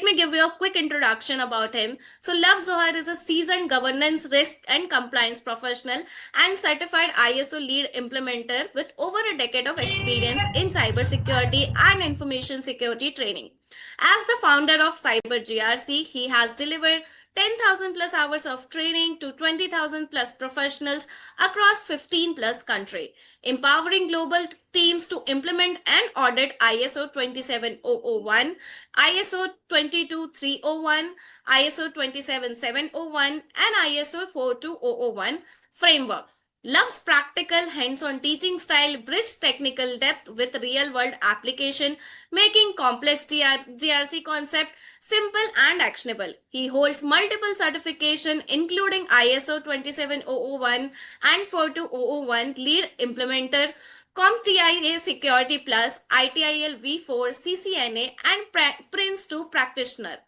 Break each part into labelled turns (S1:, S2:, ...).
S1: me give you a quick introduction about him. So, Love Zohar is a seasoned governance, risk, and compliance professional and certified ISO lead implementer with over a decade of experience in cybersecurity and information security training. As the founder of Cyber GRC, he has delivered 10,000 plus hours of training to 20,000 plus professionals across 15 plus countries, empowering global teams to implement and audit ISO 27001, ISO 22301, ISO 27701, and ISO 42001 framework. Loves practical hands-on teaching style, bridge technical depth with real-world application, making complex GRC concept simple and actionable. He holds multiple certification including ISO 27001 and 42001 lead implementer, CompTIA Security Plus, ITIL V4, CCNA, and Prince 2 practitioner.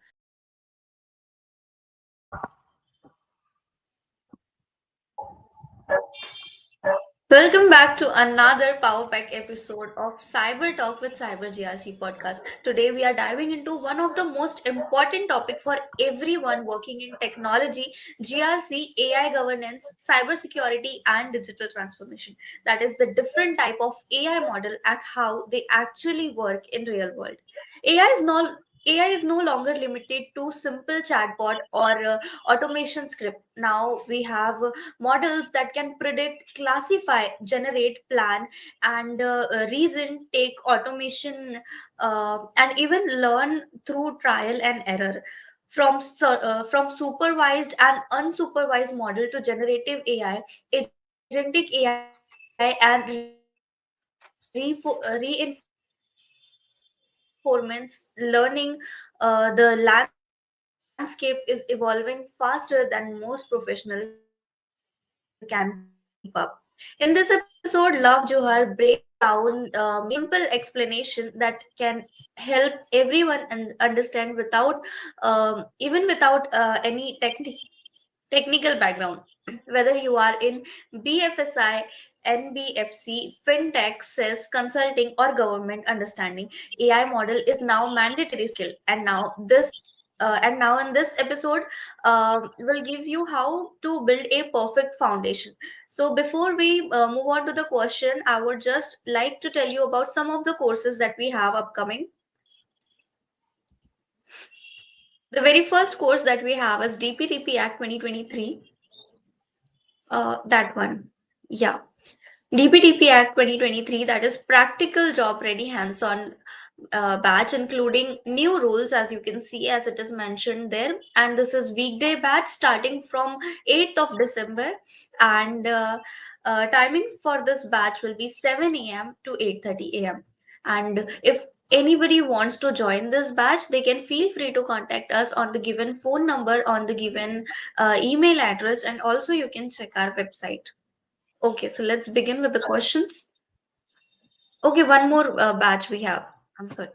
S2: Welcome back to another Power Pack episode of Cyber Talk with Cyber GRC podcast. Today we are diving into one of the most important topic for everyone working in technology, GRC, AI governance, cybersecurity and digital transformation. That is the different type of AI model and how they actually work in real world. AI is not AI is no longer limited to simple chatbot or automation script. Now we have models that can predict, classify, generate, plan, and reason, take automation, and even learn through trial and error. From supervised and unsupervised model to generative AI, agentic AI, and reinforcements learning, the landscape is evolving faster than most professionals can keep up. In this episode, Love Johar breaks down simple explanation that can help everyone understand without even without any technical background. Whether you are in BFSI, NBFC, FinTech, SES, consulting, or government understanding, AI model is now mandatory skill. And now in this episode, will give you how to build a perfect foundation. So before we move on to the question, I would just like to tell you about some of the courses that we have upcoming. The very first course that we have is DPTP Act 2023. That one. Yeah. DPTP Act 2023, that is practical job ready hands-on batch, including new rules, as you can see, as it is mentioned there. And this is weekday batch starting from 8th of December. And timing for this batch will be 7 a.m. to 8:30 a.m. And if anybody wants to join this batch, they can feel free to contact us on the given phone number, on the given email address, and also you can check our website. Okay, so let's begin with the questions. Okay, one more batch we have. I'm sorry.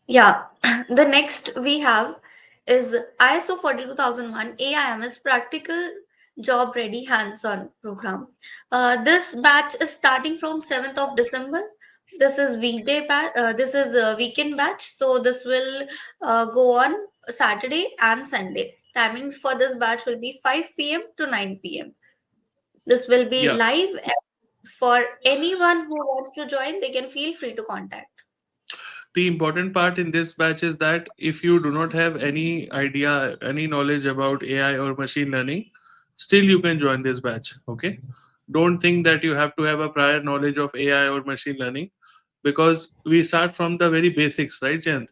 S2: Yeah, the next we have is ISO 42001 AIMS Practical Job Ready Hands-on Program. This batch is starting from 7th of December. This is weekday batch. This is a weekend batch. So this will go on Saturday and Sunday. Timings for this batch will be 5 p.m. to 9 p.m. This will be
S3: Yeah.
S2: live. For anyone who wants to join, they can feel free to contact.
S3: The important part in this batch is that if you do not have any idea, any knowledge about AI or machine learning, still you can join this batch. Okay. Don't think that you have to have a prior knowledge of AI or machine learning because we start from the very basics, right, Jayant?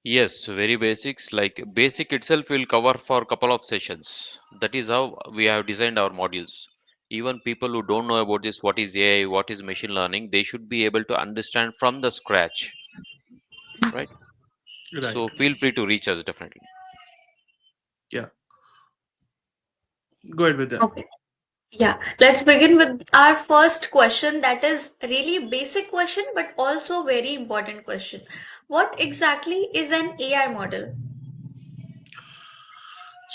S4: Yes, very basics. Like basic itself will cover for a couple of sessions. That is how we have designed our modules. Even people who don't know about this, what is AI, what is machine learning, they should be able to understand from the scratch, right?
S3: Right.
S4: So feel free to reach us definitely.
S3: Yeah. Go ahead with that.
S2: Okay. Yeah, let's begin with our first question. That is really basic question, but also very important question. What exactly is an AI model?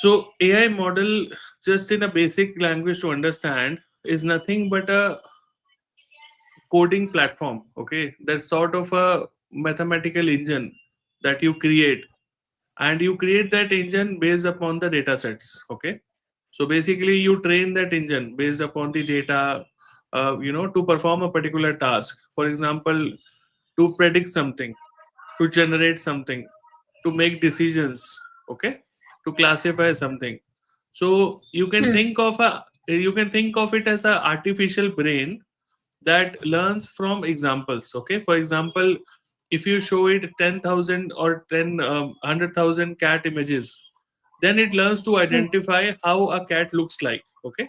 S3: So AI model, just in a basic language to understand, is nothing but a coding platform. Okay, that's sort of a mathematical engine that you create, and you create that engine based upon the data sets. Okay, so basically you train that engine based upon the data, to perform a particular task. For example, to predict something, to generate something, to make decisions. Okay, to classify something. So you can think of it as a artificial brain that learns from examples. Okay, for example, if you show it 10,000 or 100,000 cat images, then it learns to
S2: Hmm.
S3: identify how a cat looks like. Okay,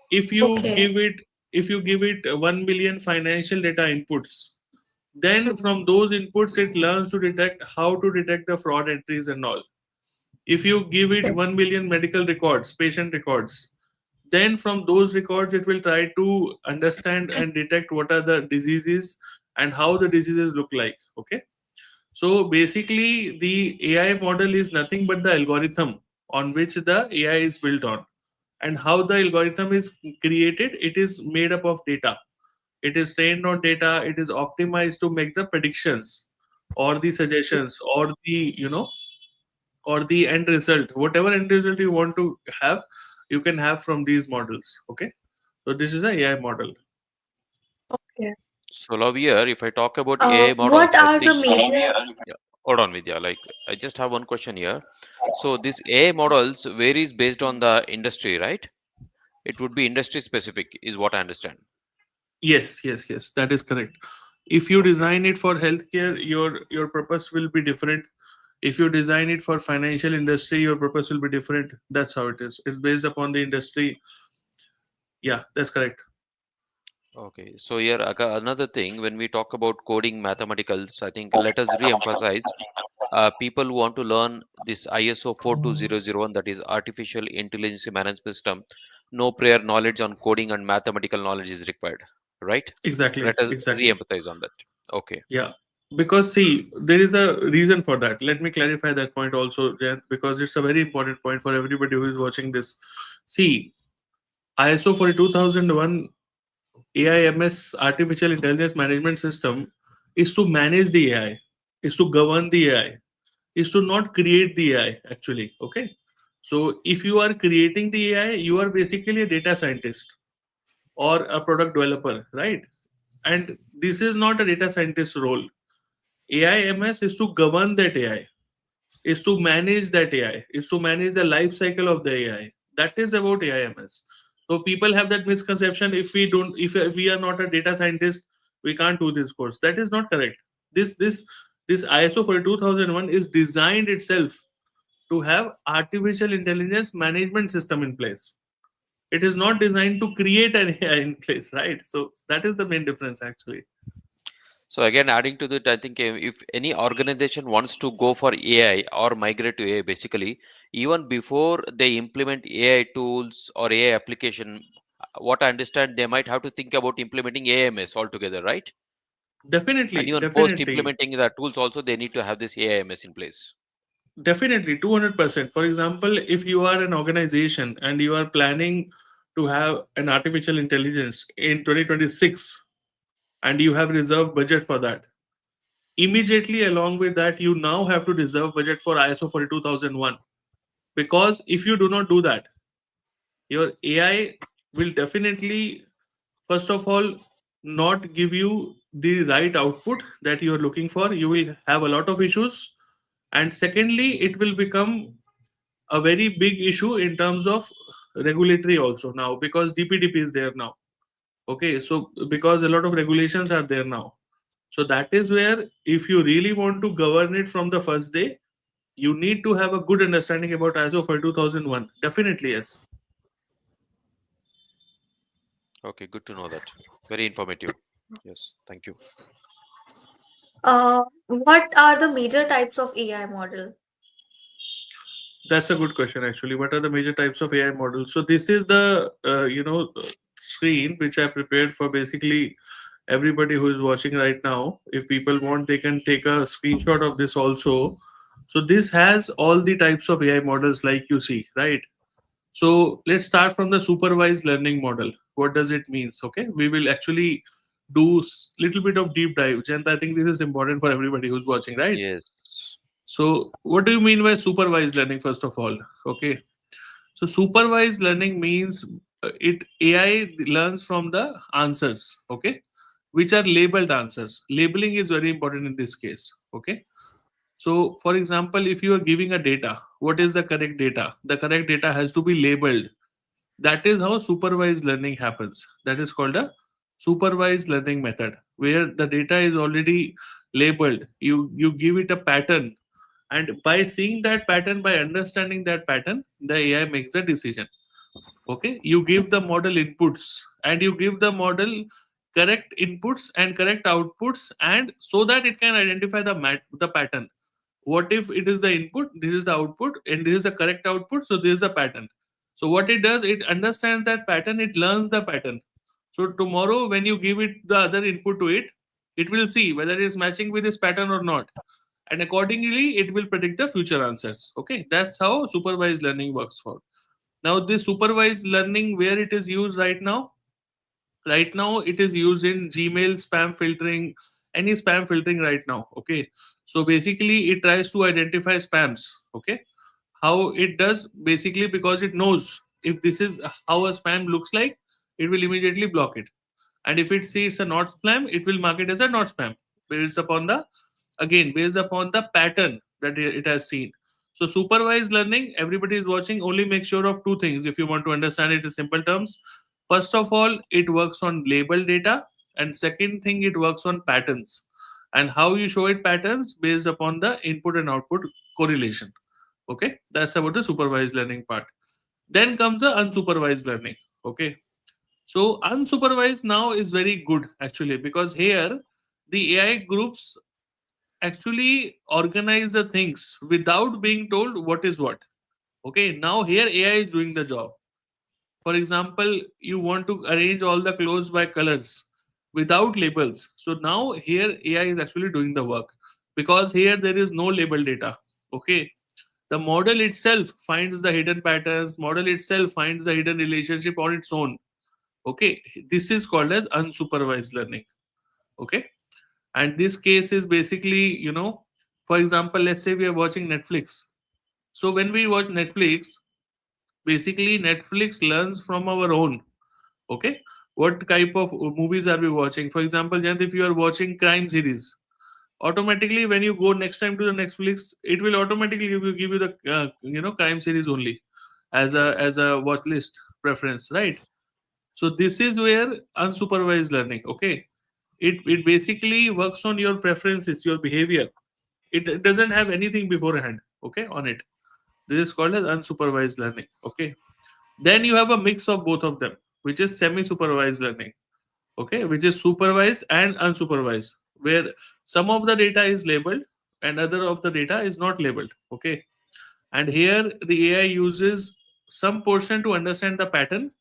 S3: if you
S2: Okay.
S3: give it if you give it 1 million financial data inputs, then
S2: Hmm.
S3: from those inputs it learns to detect how to detect the fraud entries and all. If you give it
S2: Okay.
S3: 1 million medical records, patient records, then from those records it will try to understand and detect what are the diseases and how the diseases look like. Okay, so basically the AI model is nothing but the algorithm on which the AI is built on. And how the algorithm is created, it is made up of data. It is trained on data, it is optimized to make the predictions or the suggestions or the end result, whatever end result you want to have, you can have from these models. Okay, so this is a AI model.
S2: Okay.
S4: So love here, if I talk about AI models,
S2: What
S4: I
S2: are the
S4: think,
S2: major?
S4: yeah, hold on, Vidya. Like, I just have one question here. So this AI models varies based on the industry, right? It would be industry specific, is what I understand.
S3: Yes, yes, yes, that is correct. If you
S4: Okay.
S3: design it for healthcare, your purpose will be different. If you design it for financial industry, your purpose will be different. That's how it is. It's based upon the industry. Yeah, that's correct.
S4: Okay. So here another thing, when we talk about coding mathematicals, I think let us re-emphasize people who want to learn this ISO 42001, that is Artificial Intelligence Management System, no prior knowledge on coding and mathematical knowledge is required, right?
S3: Exactly,
S4: Let us
S3: exactly.
S4: re-emphasize on that. Okay.
S3: Yeah, because see, there is a reason for that. Let me clarify that point also, Jayant, because it's a very important point for everybody who is watching this. See, ISO for 2001 AIMS, Artificial Intelligence Management System, is to manage the AI, is to govern the AI, is to not create the AI actually. Okay, so if you are creating the AI, you are basically a data scientist or a product developer, right? And this is not a data scientist role. AIMS is to govern that AI, is to manage that AI, is to manage the life cycle of the AI. That is about AIMS. So people have that misconception, if we are not a data scientist, we can't do this course. That is not correct. This ISO for 2001 is designed itself to have artificial intelligence management system in place. It is not designed to create an AI in place, right? So that is the main difference actually.
S4: So again, adding to that, I think if any organization wants to go for AI or migrate to AI, basically, even before they implement AI tools or AI application, what I understand, they might have to think about implementing AMS altogether, right? And
S3: Definitely,
S4: even post
S3: definitely.
S4: implementing the tools, also they need to have this AIMS in place.
S3: Definitely, 200%. For example, if you are an organization and you are planning to have an artificial intelligence in 2026 and you have reserved budget for that, immediately along with that, you now have to reserve budget for ISO 42001. Because if you do not do that, your AI will definitely, first of all, not give you the right output that you are looking for. You will have a lot of issues. And secondly, it will become a very big issue in terms of regulatory also now, because DPDP is there now. Okay, so because a lot of regulations are there now. So that is where, if you really want to govern it from the first day, you need to have a good understanding about ISO for 2001. Definitely, yes.
S4: Okay, good to know that. Very informative. Yes, thank you.
S2: What are the major types of AI model?
S3: That's a good question actually. What are the major types of AI models? So this is the screen which I prepared for basically everybody who is watching right now. If people want, they can take a screenshot of this also. So this has all the types of AI models like you see, right? So let's start from the supervised learning model. What does it means? Okay, we will actually do little bit of deep dive. And I think this is important for everybody who's watching, right?
S4: Yes.
S3: So what do you mean by supervised learning, first of all? Okay, so supervised learning means it AI learns from the answers, okay, which are labeled answers. Labeling is very important in this case. Okay, so for example, if you are giving a data, what is the correct data? The correct data has to be labeled. That is how supervised learning happens. That is called a supervised learning method, where the data is already labeled. You give it a pattern, and by seeing that pattern, by understanding that pattern, the AI makes a decision. Okay, you give the model inputs, and you give the model correct inputs and correct outputs, and so that it can identify the pattern. What if it is the input, this is the output, and this is the correct output, so this is the pattern. So what it does, it understands that pattern, it learns the pattern. So tomorrow when you give it the other input to it, it will see whether it is matching with this pattern or not, and accordingly it will predict the future answers. Okay, that's how supervised learning works for. Now this supervised learning, where it is used right now, right now it is used in Gmail spam filtering, any spam filtering right now. Okay, so basically it tries to identify spams. Okay, how it does, basically because it knows if this is how a spam looks like, it will immediately block it. And if it sees a not spam, it will mark it as a not spam, based upon the, again, based upon the pattern that it has seen. So supervised learning, everybody is watching, only make sure of two things if you want to understand it in simple terms. First of all, it works on label data, and second thing, it works on patterns, and how you show it patterns based upon the input and output correlation. Okay, that's about the supervised learning part. Then comes the unsupervised learning. Okay, so unsupervised now is very good actually, because here the AI groups actually organize the things without being told what is what. Okay, now here AI is doing the job. For example, you want to arrange all the clothes by colors without labels. So now here AI is actually doing the work, because here there is no label data. Okay, the model itself finds the hidden patterns, model itself finds the hidden relationship on its own. Okay, this is called as unsupervised learning. Okay, and this case is basically, for example, let's say we are watching Netflix. So when we watch Netflix, basically Netflix learns from our own. Okay, what type of movies are we watching? For example, Jant, if you are watching crime series, automatically when you go next time to the Netflix, it will automatically give you the crime series only as a watch list preference, right? So this is where unsupervised learning. Okay, it basically works on your preferences, your behavior. It doesn't have anything beforehand, okay, on it. This is called as unsupervised learning. Okay, then you have a mix of both of them, which is semi supervised learning. Okay, which is supervised and unsupervised, where some of the data is labeled and other of the data is not labeled. Okay, and here the AI uses some portion to understand the pattern,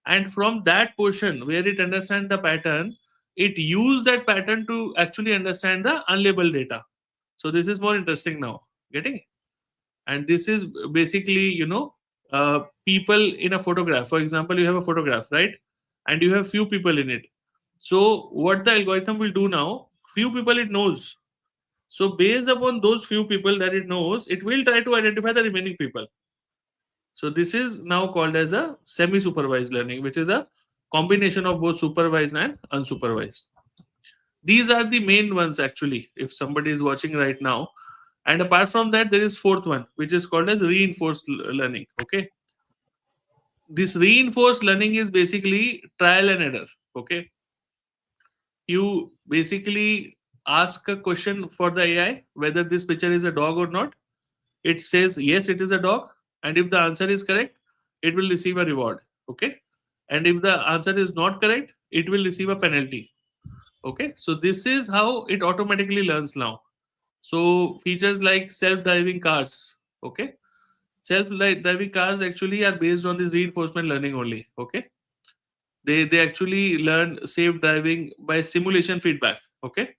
S3: and from that portion where it understands the pattern, it use that pattern to actually understand the unlabeled data. So this is more interesting now, getting it? And this is basically, people in a photograph. For example, you have a photograph, right? And you have few people in it. So what the algorithm will do now, few people it knows, so based upon those few people that it knows, it will try to identify the remaining people. So this is now called as a semi-supervised learning, which is a combination of both supervised and unsupervised. These are the main ones actually, if somebody is watching right now. And apart from that, there is fourth one, which is called as reinforced learning. Okay. This reinforced learning is basically trial and error. Okay. You basically ask a question for the AI whether this picture is a dog or not. It says yes, it is a dog, and if the answer is correct, it will receive a reward. Okay, and if the answer is not correct, it will receive a penalty. Okay, so this is how it automatically learns now. So features like self-driving cars. Okay, self-driving cars actually are based on this reinforcement learning only. Okay, they actually learn safe driving by simulation feedback. Okay,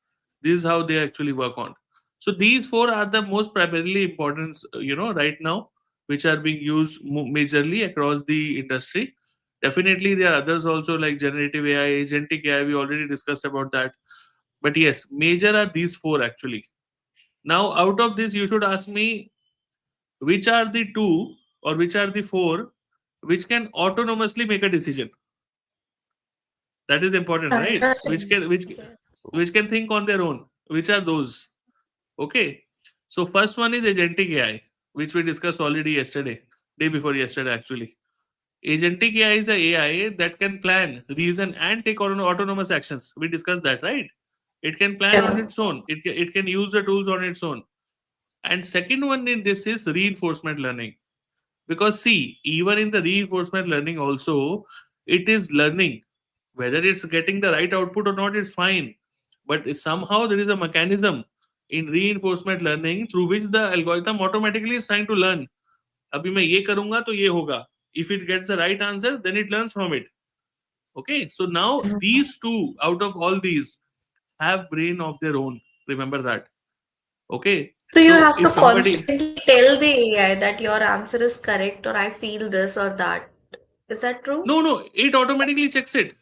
S3: this is how they actually work on. So these four are the most primarily important, right now, which are being used majorly across the industry. Definitely there are others also, like generative AI, agentic AI, we already discussed about that. But yes, major are these four actually. Now, out of this, you should ask me which are the two or which are the four which can autonomously make a decision. That is important, right? Which
S2: Interesting.
S3: can which
S2: Yes.
S3: which can think on their own. Which are those? Okay. So first one is agentic AI, which we discussed already yesterday, day before yesterday actually. Agentic AI is a AI that can plan, reason, and take autonomous actions. We discussed that, right? It can plan on
S2: Yeah.
S3: its own. It can use the tools on its own. And second one in this is reinforcement learning. Because see, even in the reinforcement learning also, it is learning. Whether it's getting the right output or not, it's fine. But if somehow there is a mechanism in reinforcement learning through which the algorithm automatically is trying to learn. अभी मैं ये करूंगा तो ये होगा. If it gets the right answer, then it learns from it. Okay, so now
S2: Mhm.
S3: these two out of all these have brain of their own. Remember that. Okay,
S2: So you
S3: so
S2: have
S3: if
S2: to
S3: somebody
S2: constantly tell the AI that your answer is correct or I feel this or that. Is that true?
S3: no, it automatically checks it.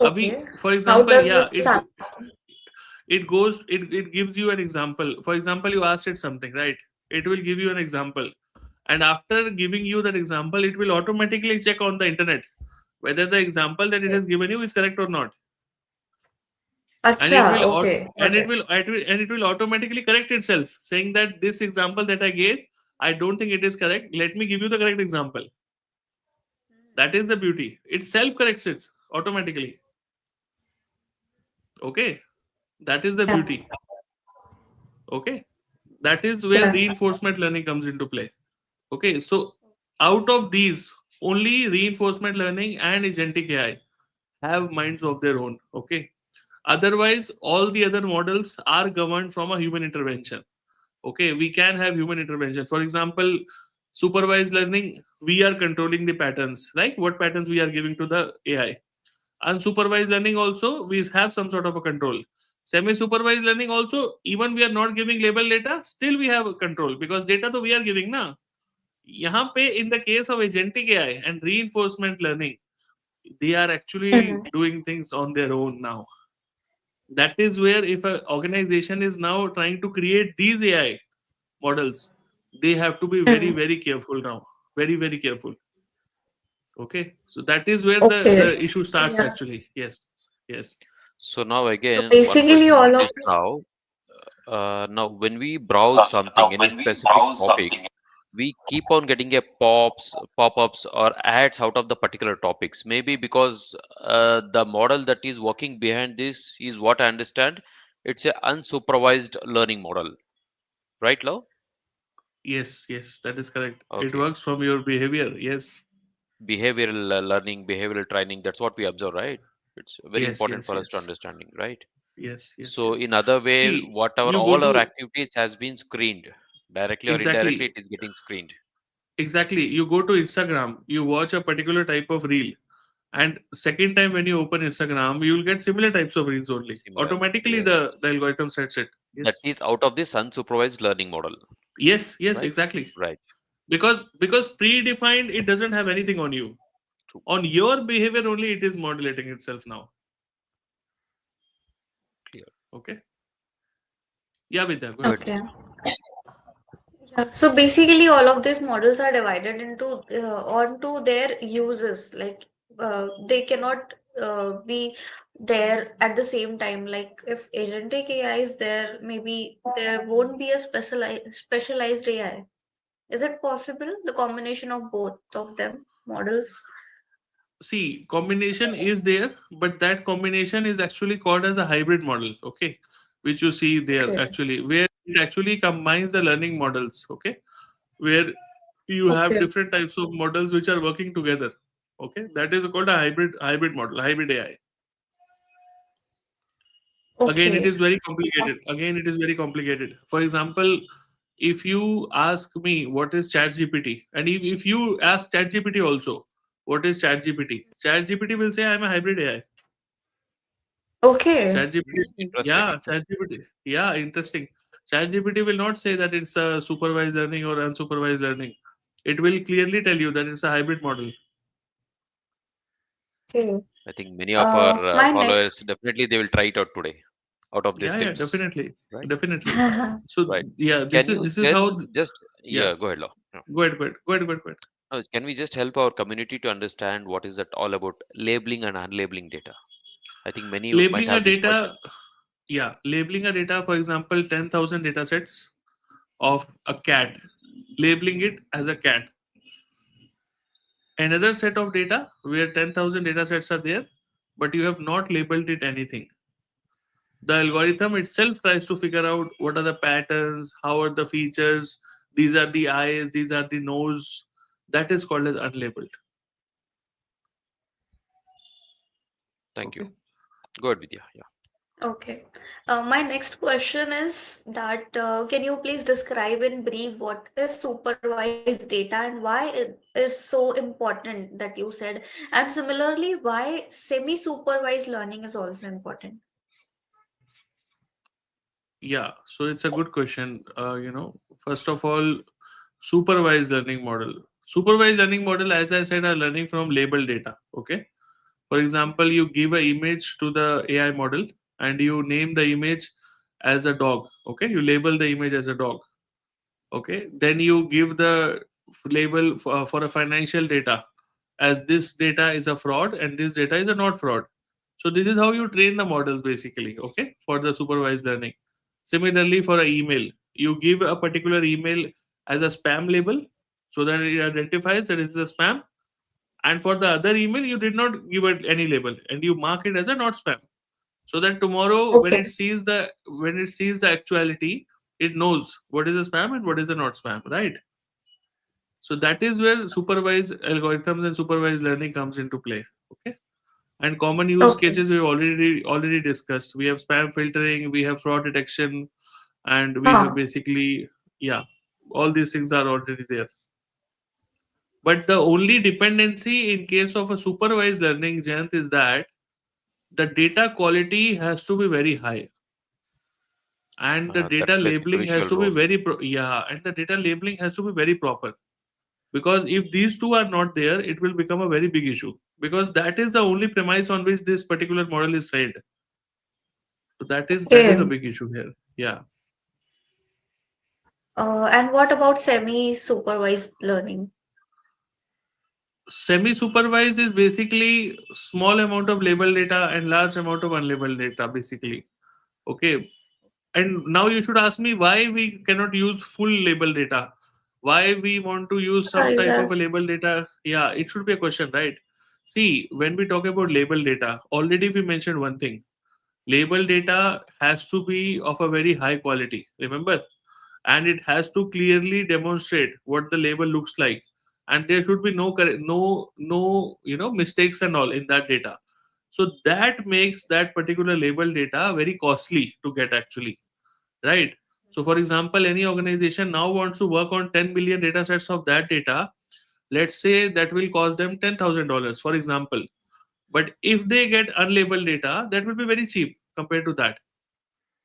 S3: Abhi,
S2: Okay.
S3: for
S2: How
S3: example,
S2: does
S3: yeah,
S2: this happen?
S3: it gives you an example. For example, you asked it something, right? It will give you an example, and after giving you that example, it will automatically check on the internet whether the example that it has given you is correct or not, and it
S2: Acha,
S3: will
S2: okay, got it.
S3: and it will automatically correct itself, saying that this example that I gave, I don't think it is correct. Let me give you the correct example. That is the beauty. It self corrects it automatically. Okay, that is the
S2: Yeah,
S3: beauty. Okay, that is where
S2: yeah.
S3: reinforcement learning comes into play. Okay, so out of these, only reinforcement learning and agentic AI have minds of their own. Okay, otherwise, all the other models are governed from a human intervention. Okay, we can have human intervention. For example, supervised learning, we are controlling the patterns, like what patterns we are giving to the AI. Unsupervised learning also, we have some sort of a control. Semi supervised learning also, even we are not giving label data, still we have a control because data to we are giving na. यहाँ पे in the case of agentic AI and reinforcement learning, they are actually
S2: Mhm.
S3: doing things on their own now. That is where if an organization is now trying to create these AI models, they have to be very,
S2: Mhm.
S3: very careful now. Very, very careful. Okay. So that is where the
S2: Okay.
S3: issue starts
S2: Yeah.
S3: actually. Yes. Yes.
S4: So now
S2: So
S4: again, one
S2: basically,
S4: question
S2: all of
S4: is
S2: this.
S4: now when we browse something, any specific topic, we keep on getting a pop-ups or ads out of the particular topics. Maybe because the model that is working behind this is what I understand. It's a unsupervised learning model, right, Love?
S3: Yes. Yes. That is correct. It
S4: Okay.
S3: works from your behavior. Yes.
S4: Behavioral learning, behavioral training. That's what we observe, right? It's very
S3: Yes.
S4: important
S3: Yes.
S4: for us to
S3: Yes.
S4: understanding, right?
S3: Yes. Yes.
S4: So
S3: Yes.
S4: in other way,
S3: See,
S4: whatever
S3: you go
S4: all our
S3: to
S4: activities has been screened, directly or indirectly, it
S3: exactly
S4: is getting screened.
S3: exactly you go to Instagram, you watch a particular type of reel, and second time when you open Instagram, you will get similar types of reels only.
S4: Similar,
S3: Automatically
S4: yes.
S3: the algorithm sets it.
S4: That
S3: Yes.
S4: is out of this unsupervised learning model,
S3: Yes,
S4: right?
S3: exactly.
S4: Right.
S3: Because predefined, it doesn't have anything on you.
S4: True.
S3: On your behavior only it is modulating itself now.
S4: Clear.
S3: Okay. Yeah, Vidya, go ahead.
S4: Good.
S2: Okay. Yeah. So basically, all of these models are divided into onto their uses. Like they cannot be there at the same time. Like if agentic AI is there, maybe there won't be a specialized AI. Is it possible? The combination of both of them models.
S3: See, combination is there, but that combination is actually called as a hybrid model. Okay, which you see there
S2: Okay.
S3: actually, where it actually combines the learning models. Okay, where you have
S2: Okay.
S3: different types of models which are working together. Okay, that is called a hybrid model, hybrid AI. Again, it
S2: Okay.
S3: is very complicated. Again, it is very complicated. For example, if you ask me what is ChatGPT, and if you ask ChatGPT also what is ChatGPT, ChatGPT will say I'm a hybrid AI.
S2: Okay.
S3: ChatGPT,
S4: Interesting.
S3: yeah, ChatGPT, yeah, interesting. ChatGPT will not say that it's a supervised learning or unsupervised learning. It will clearly tell you that it's a hybrid model.
S2: Okay.
S4: I think many of our
S2: My
S4: followers
S2: next.
S4: definitely they will try it out today. out of these
S3: Yeah,
S4: things,
S3: definitely,
S4: right?
S3: definitely. So
S4: Right.
S3: yeah,
S4: Can you
S3: this is
S4: tell
S3: how.
S4: just
S3: Yeah,
S4: yeah, go ahead, Law. No.
S3: go ahead.
S4: Can we just help our community to understand what is that all about labeling and unlabeling data? I think many might
S3: Labeling a
S4: have this question.
S3: data, yeah, labeling a data, for example, 10,000 data sets of a cat, labeling it as a cat. Another set of data where 10,000 data sets are there, but you have not labeled it anything. The algorithm itself tries to figure out what are the patterns, how are the features, these are the eyes, these are the nose. That is called as unlabeled.
S4: Thank you.
S3: Okay.
S4: Go ahead, Vidya. Yeah.
S2: Okay. My next question is that can you please describe in brief what is supervised data and why it is so important that you said, and similarly, why semi-supervised learning is also important?
S3: Yeah, so it's a good question. First of all, supervised learning model. Supervised learning model, as I said, are learning from labeled data. Okay. For example, you give an image to the AI model and you name the image as a dog. Okay. You label the image as a dog. Okay. Then you give the label for a financial data as this data is a fraud and this data is a not fraud. So this is how you train the models basically. Okay. For the supervised learning. Similarly, for an email, you give a particular email as a spam label so that it identifies that it's a spam, and for the other email you did not give it any label and you mark it as a not spam, so that tomorrow when
S2: Okay.
S3: it sees the actuality, it knows what is a spam and what is a not spam, right? So that is where supervised algorithms and supervised learning comes into play. Okay. And common use
S2: Okay.
S3: cases we've already discussed. We have spam filtering, we have fraud detection, and we have
S2: Huh.
S3: basically, yeah, all these things are already there. But the only dependency in case of a supervised learning, Jayant, is that the data quality has to be very high and the
S4: That
S3: data
S4: plays a
S3: labeling has
S4: crucial
S3: to be
S4: role.
S3: yeah, and the data labeling has to be very proper, because if these two are not there it will become a very big issue, because that is the only premise on which this particular model is trained. So that is a
S2: Okay.
S3: big issue here. Yeah.
S2: And what about semi-supervised learning?
S3: Semi supervised is basically small amount of label data and large amount of unlabeled data basically. Okay. And now you should ask me why we cannot use full label data, why we want to use some type of a label data. Yeah, it should be a question, right? See, when we talk about label data, already we mentioned one thing. Label data has to be of a very high quality, remember, and it has to clearly demonstrate what the label looks like, and there should be no mistakes and all in that data. So that makes that particular label data very costly to get actually, right? So for example, any organization now wants to work on 10 million data sets of that data. Let's say that will cost them $10,000, for example. But if they get unlabeled data, that will be very cheap compared to that,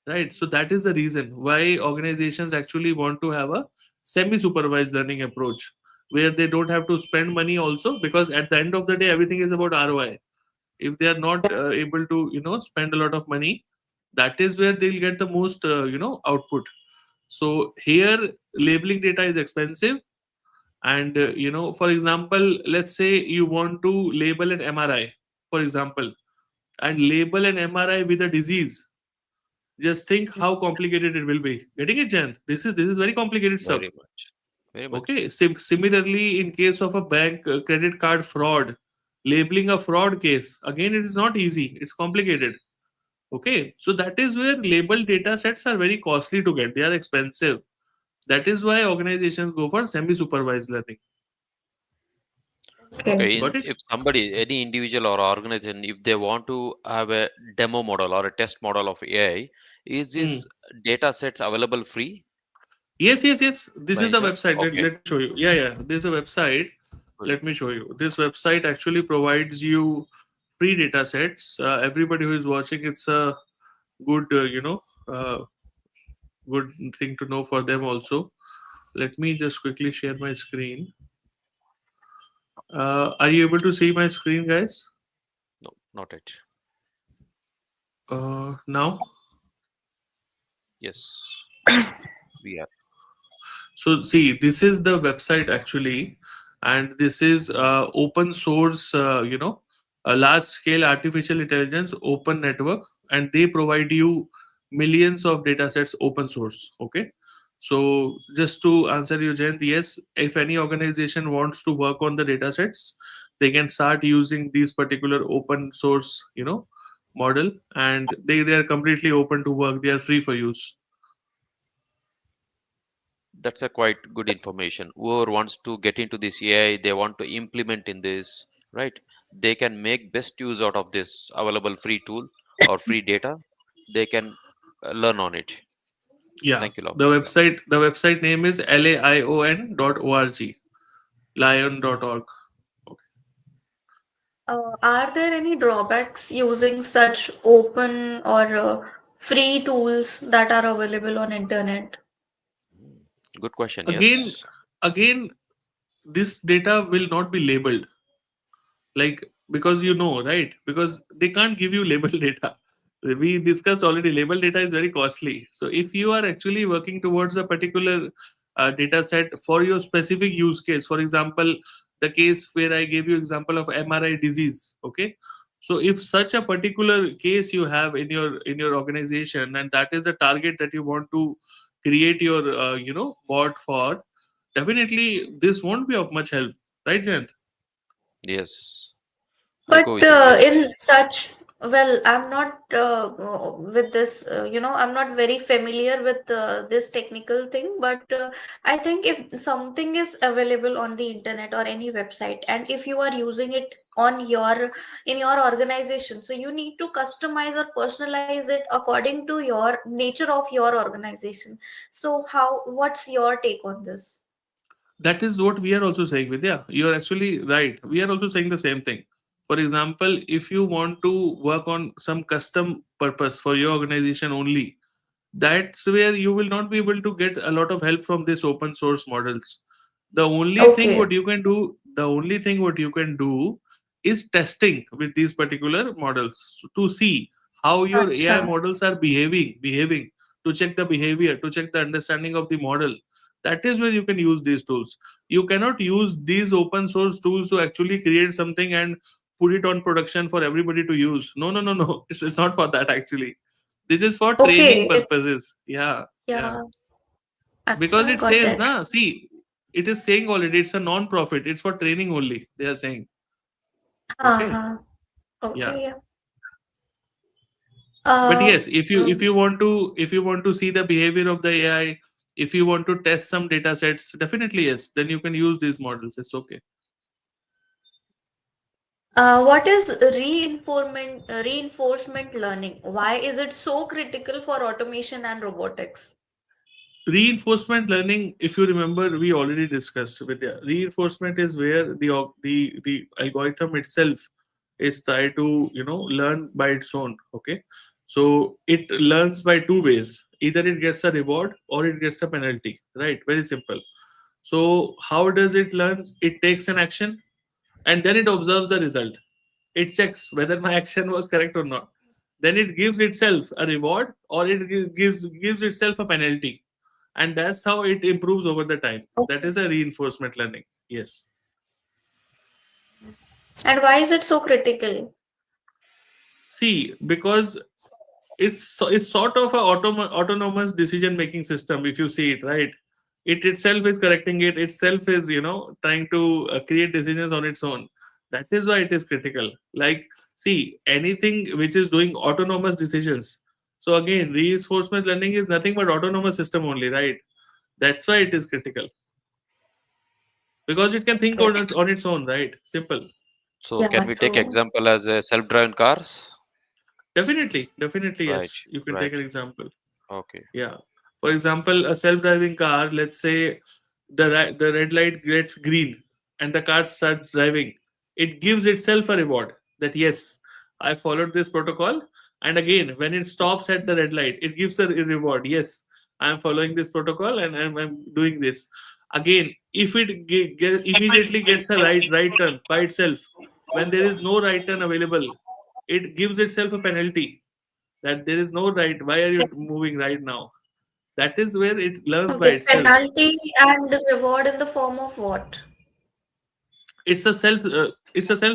S3: right? So that is the reason why organizations actually want to have a semi-supervised learning approach, where they don't have to spend money also, because at the end of the day, everything is about ROI. If they are not able to spend a lot of money, that is where they'll get the most output. So here labeling data is expensive, and for example, let's say you want to label an MRI, for example, and label an MRI with a disease. Just think how complicated it will be. Getting it, Jan? This is very complicated stuff.
S4: Very much. Very much.
S3: Okay. Similarly, in case of a bank credit card fraud, labeling a fraud case, again, it is not easy. It's complicated. Okay. So that is where labeled data sets are very costly to get. They are expensive. That is why organizations go for semi-supervised learning.
S2: Okay.
S4: Okay,
S3: Got it?
S4: if somebody, any individual or organization, if they want to have a demo model or a test model of AI, is
S3: Hmm.
S4: this data sets available free
S3: Yes. This
S4: by
S3: is
S4: any
S3: the
S4: chance?
S3: website.
S4: Okay,
S3: Let me show you. Yeah. There's a website.
S4: good.
S3: Let me show you. This website actually provides you free data sets. Everybody who is watching, it's a good, uh, good thing to know for them also. Let me just quickly share my screen. Are you able to see my screen, guys?
S4: No, not it.
S3: Now?
S4: Yes, we are.
S3: So see, this is the website actually, and this is open source. A large scale artificial intelligence open network, and they provide you millions of data sets open source. Okay. So just to answer you, Jayant, yes, if any organization wants to work on the data sets, they can start using these particular open source, model, and they are completely open to work. They are free for use.
S4: That's a quite good information. Whoever wants to get into this AI, they want to implement in this, right? They can make best use out of this available free tool or free data. They can learn on it.
S3: Yeah,
S4: Thank you, Love.
S3: the website name is laion.org, lion.org. Okay.
S2: Are there any drawbacks using such open or free tools that are available on internet?
S4: Mm, good question.
S3: Again,
S4: Yes.
S3: again, this data will not be labeled, like, because right, because they can't give you label data. We discussed already, label data is very costly. So if you are actually working towards a particular data set for your specific use case, for example, the case where I gave you example of MRI disease, okay, so if such a particular case you have in your organization, and that is the target that you want to create your bot for, definitely this won't be of much help, right, Jant?
S4: Yes. I go
S2: But
S4: with you. Yes.
S2: in such, well, I'm not with this, I'm not very familiar with this technical thing, but I think if something is available on the internet or any website, and if you are using it on in your organization, so you need to customize or personalize it according to your nature of your organization. So what's your take on this?
S3: That is what we are also saying, Vidya. You are actually right. We are also saying the same thing. For example, if you want to work on some custom purpose for your organization only, that's where you will not be able to get a lot of help from this open source models.
S2: Okay.
S3: The only thing what you can do is testing with these particular models to see how your AI
S2: Acha.
S3: models are behaving, to check the behavior, to check the understanding of the model. That is where you can use these tools. You cannot use these open source tools to actually create something and put it on production for everybody to use. No, no, no, no. It's not for that actually. This is for training
S2: Okay, it's
S3: purposes. Yeah, yeah.
S2: yeah.
S3: Because
S2: Acha,
S3: it
S2: got
S3: says,
S2: it.
S3: na, see, it is saying already it's a non-profit. It's for training only. They are saying. Okay.
S2: Uh-huh.
S3: Yeah.
S2: Okay, yeah.
S3: But
S2: Uh,
S3: yes, if you want to see the behavior of the AI, if you want to test some data sets, definitely yes. Then you can use these models. It's okay.
S2: what is reinforcement learning? Why is it so critical for automation and robotics?
S3: Reinforcement learning, if you remember, we already discussed with the reinforcement is where the algorithm itself is try to learn by its own. Okay, so it learns by two ways: either it gets a reward or it gets a penalty, right? Very simple. So how does it learn? It takes an action and then it observes the result. It checks whether my action was correct or not. Then it gives itself a reward or it gives itself a penalty, and that's how it improves over the time. That
S2: Okay.
S3: is a reinforcement learning. Yes.
S2: And why is it so critical?
S3: See, because it's sort of a autonomous decision making system. If you see it, right, it itself is correcting it itself, is trying to create decisions on its own. That is why it is critical. Like, see, anything which is doing autonomous decisions, so again, reinforcement learning is nothing but autonomous system only, right? That's why it is critical, because it can think
S2: Okay.
S3: on its own, right? Simple.
S4: So can
S2: Yeah,
S4: we take
S2: true.
S4: example as a self-driving cars?
S3: Definitely,
S4: Right.
S3: yes, you can take
S4: Right.
S3: an example.
S4: Okay.
S3: Yeah. For example, a self-driving car, let's say the red light gets green and the car starts driving. It gives itself a reward that yes, I followed this protocol. And again, when it stops at the red light, it gives a reward. Yes, I'm following this protocol and I'm doing this. Again, if it immediately gets a right turn by itself, when there is no right turn available, it gives itself a penalty that there is no right. Why are you moving right now? That is where it learns by
S2: Okay,
S3: itself.
S2: penalty and reward in the form of what?
S3: It's a self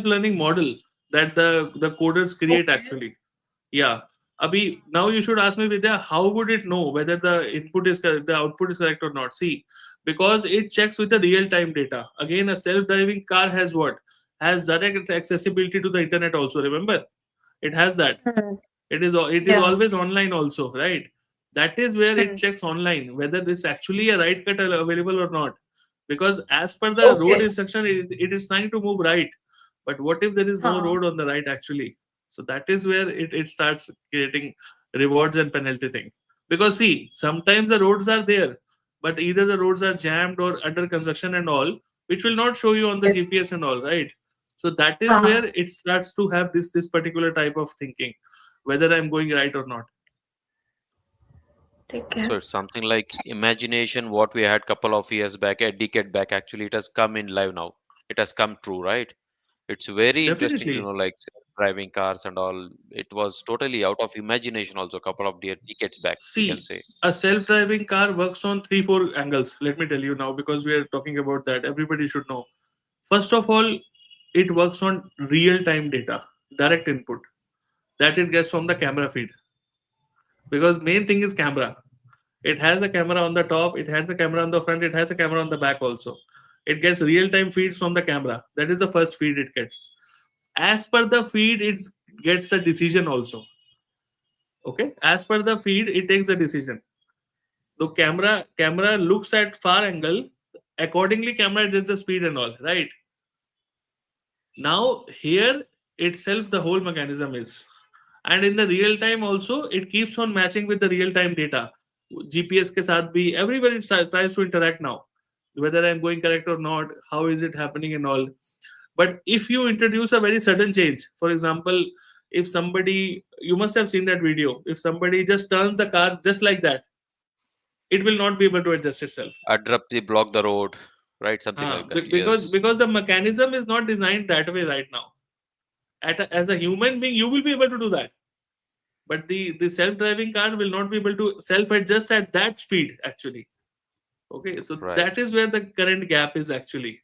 S3: learning model that the coders create
S2: Okay.
S3: actually. Yeah. Abhi, now you should ask me, Vidya, how would it know whether the output is correct or not? See, because it checks with the real time data. Again, a self driving car has what? Has direct accessibility to the internet also. Remember, it has that.
S2: Hmm.
S3: It is
S2: Yeah.
S3: always online also, right? That is where it
S2: Hmm.
S3: checks online whether this actually a right cut available or not. Because as per the road
S2: Okay.
S3: instruction, it is trying to move right. But what if there is no
S2: Huh.
S3: road on the right actually? So that is where it starts creating rewards and penalty thing. Because see, sometimes the roads are there, but either the roads are jammed or under construction and all, which will not show you on the
S2: Yes.
S3: GPS and all, right? So that is
S2: Huh.
S3: where it starts to have this particular type of thinking, whether I'm going right or not.
S2: Take
S4: So
S2: care.
S4: it's something like imagination what we had couple of years back, a decade back. Actually, it has come in live now. It has come true, right? It's very interesting to
S3: Definitely.
S4: know, like driving cars and all. It was totally out of imagination also a couple of decades back, we can
S3: See,
S4: say.
S3: a self-driving car works on three, four angles. Let me tell you now, because we are talking about that. Everybody should know. First of all, it works on real-time data, direct input that it gets from the camera feed. Because main thing is camera. It has a camera on the top, it has a camera on the front, it has a camera on the back also. It gets real-time feeds from the camera. That is the first feed it gets. As per the feed, it gets a decision also. Okay. As per the feed, it takes a decision. The camera looks at far angle, accordingly camera adjusts the speed and all, right? Now here itself the whole mechanism is, and in the real time also it keeps on matching with the real time data. GPS ke sath bhi everybody tries to interact now, whether I'm going correct or not, how is it happening and all. But if you introduce a very sudden change, for example, if somebody, you must have seen that video, if somebody just turns the car just like that, it will not be able to adjust itself.
S4: Abruptly block the road, right? Something like that.
S3: Because
S4: Yes,
S3: the mechanism is not designed that way right now. As a human being, you will be able to do that, but the self-driving car will not be able to self-adjust at that speed actually. Okay, so
S4: right.
S3: that is where the current gap is actually,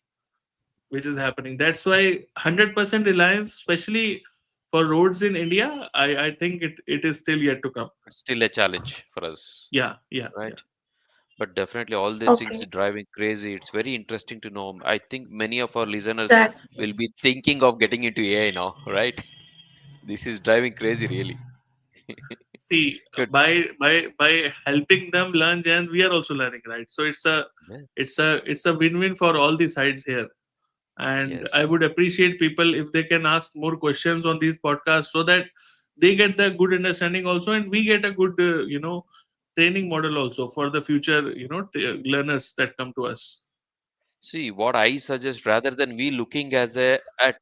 S3: which is happening. That's why 100% reliance, especially for roads in India, I think it is still yet to come.
S4: It's still a challenge for us,
S3: Yeah, yeah, yeah.
S4: right? But definitely all these things
S2: Okay.
S4: is driving crazy. It's very interesting to know. I think many of our listeners
S2: That.
S4: will be thinking of getting into AI now, right? This is driving crazy, really.
S3: See,
S4: Good.
S3: by helping them learn, and we are also learning, right? So
S4: Yes.
S3: it's a win-win for all the sides here. And I
S4: Yes.
S3: would appreciate people if they can ask more questions on these podcasts, so that they get the good understanding also, and we get a good training model also for the future learners that come to us.
S4: See, what I suggest rather than we looking as a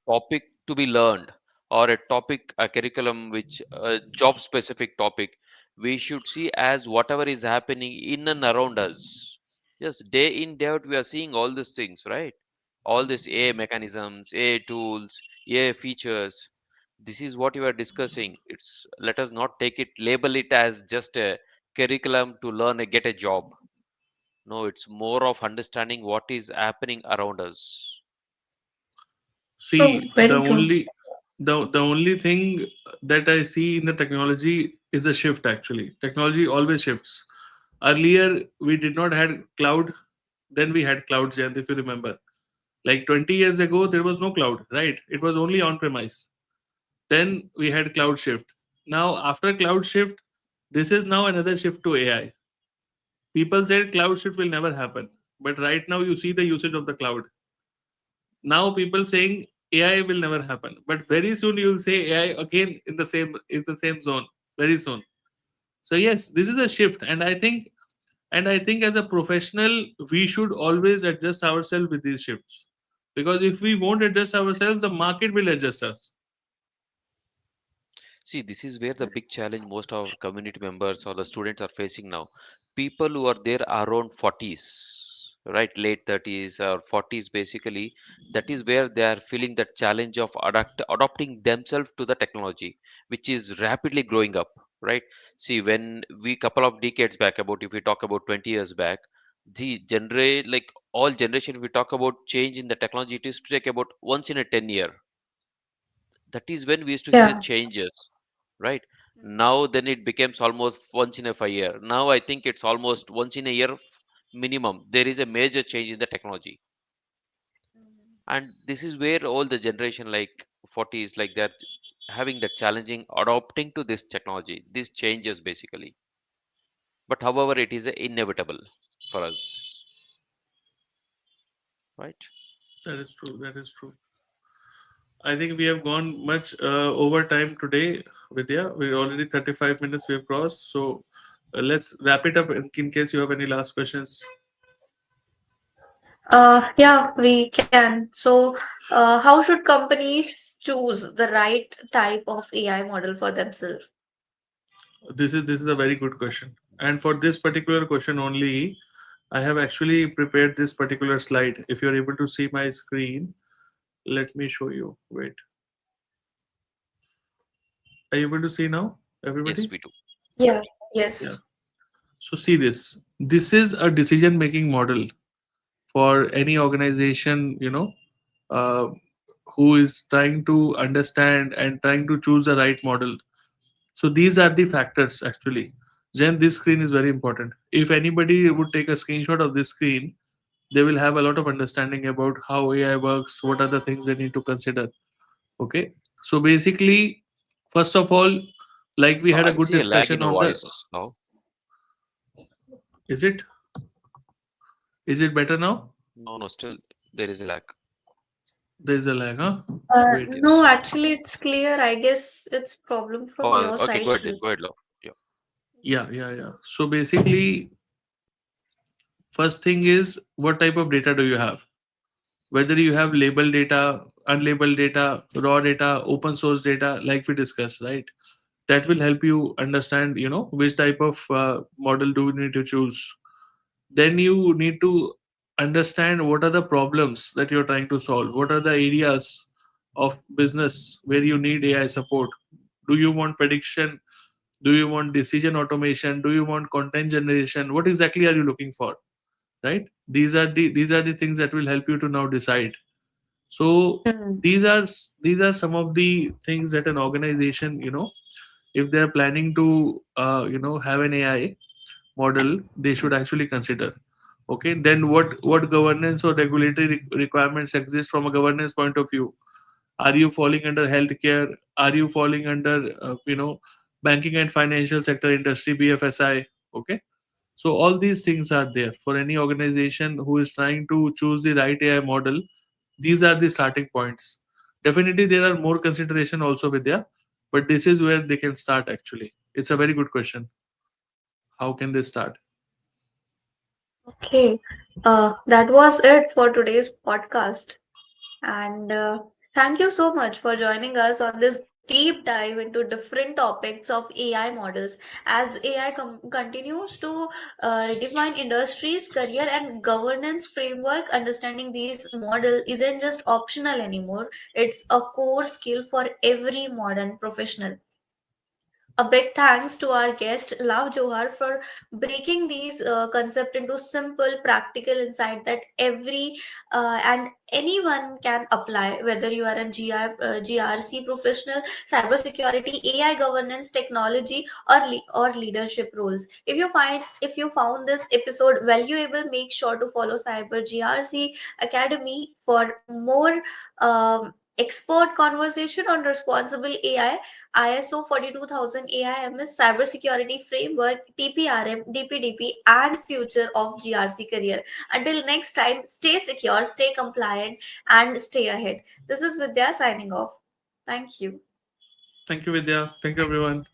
S4: topic to be learned or a topic, a curriculum which a job specific topic, we should see as whatever is happening in and around us. Yes, day in, day out, we are seeing all these things, right? All these AI mechanisms, AI tools, AI features. This is what you are discussing. It's let us not take it, label it as just a curriculum to learn and get a job. No, it's more of understanding what is happening around us.
S2: True.
S3: See,
S2: Very true.
S3: the only thing that I see in the technology is a shift actually. Technology always shifts. Earlier we did not had cloud, then we had clouds, and if you remember. Like 20 years ago, there was no cloud, right? It was only on premise. Then we had cloud shift. Now, after cloud shift, this is now another shift to AI. People said cloud shift will never happen. But right now, you see the usage of the cloud. Now, people saying AI will never happen. But very soon, you'll say AI again in the same zone. Very soon. So yes, this is a shift, and I think as a professional, we should always adjust ourselves with these shifts. Because if we won't adjust ourselves, the market will adjust us.
S4: See, this is where the big challenge most of our community members or the students are facing now. People who are there around 40s, right, late 30s or 40s, basically, that is where they are feeling that challenge of adopting themselves to the technology, which is rapidly growing up, right? See, when we couple of decades back, about if we talk about 20 years back, the generate like all generation, if we talk about change in the technology, it is to take about once in a 10 year. That is when we used to see the
S2: Yeah.
S4: changes, right? Now then it becomes almost once in a 5 year. Now I think it's almost once in a year minimum there is a major change in the technology. And this is where all the generation like 40s like they're having that challenging adopting to this technology, these changes basically. But however it is inevitable for us, right?
S3: That is true. That is true. I think we have gone much over time today, Vidya. We're already 35 minutes we have crossed. So let's wrap it up in case you have any last questions.
S2: Yeah, we can. So, how should companies choose the right type of AI model for themselves?
S3: This is a very good question. And for this particular question only, I have actually prepared this particular slide. If you're able to see my screen, let me show you. Wait. Are you able to see now,
S4: Yes,
S3: everybody?
S4: we do.
S2: Yeah.
S3: Yeah.
S2: Yes.
S3: So see this. This is a decision making model for any organization, uh, who is trying to understand and trying to choose the right model. So these are the factors actually. Then this screen is very important. If anybody would take a screenshot of this screen, they will have a lot of understanding about how AI works, what are the things they need to consider. Okay. So basically, first of all, like we had a
S4: I
S3: good
S4: see a lag in
S3: discussion
S4: your
S3: on the,
S4: voice now.
S3: is it, is it better now?
S4: No, no, still there is a lag.
S3: There is a lag, huh? Wait.
S2: No,
S4: Yes.
S2: actually, it's clear. I guess it's problem from
S4: Oh,
S2: your
S4: okay, go
S2: side.
S4: ahead then. Go ahead, love. Yeah.
S3: Yeah, yeah, yeah. So basically, first thing is what type of data do you have? Whether you have labeled data, unlabeled data, raw data, open source data, like we discussed, right? That will help you understand, which type of model do you need to choose. Then you need to understand what are the problems that you're trying to solve. What are the areas of business where you need AI support? Do you want prediction? Do you want decision automation? Do you want content generation? What exactly are you looking for? Right? These are the things that will help you to now decide. So
S2: Mm.
S3: these are some of the things that an organization, if they're planning to have an AI model, they should actually consider. Okay, then what governance or regulatory requirements exist from a governance point of view? Are you falling under healthcare? Are you falling under banking and financial sector industry, BFSI? Okay, so all these things are there for any organization who is trying to choose the right AI model. These are the starting points. Definitely there are more consideration also, Vidya, but this is where they can start actually. It's a very good question. How can they start?
S2: Okay. That was it for today's podcast. And thank you so much for joining us on this deep dive into different topics of AI models. As AI continues to redefine industries, career, and governance framework, understanding these model isn't just optional anymore. It's a core skill for every modern professional. A big thanks to our guest Love Johar for breaking these concepts into simple, practical insight that every and anyone can apply, whether you are a GRC professional, cybersecurity, AI governance, technology, or leadership roles. If you found this episode valuable, make sure to follow Cyber GRC Academy for more expert conversation on responsible AI, ISO 42000 AIMS Cybersecurity Framework, TPRM, DPDP, and future of GRC career. Until next time, stay secure, stay compliant, and stay ahead. This is Vidya signing off. Thank you.
S3: Thank you, Vidya. Thank you, everyone.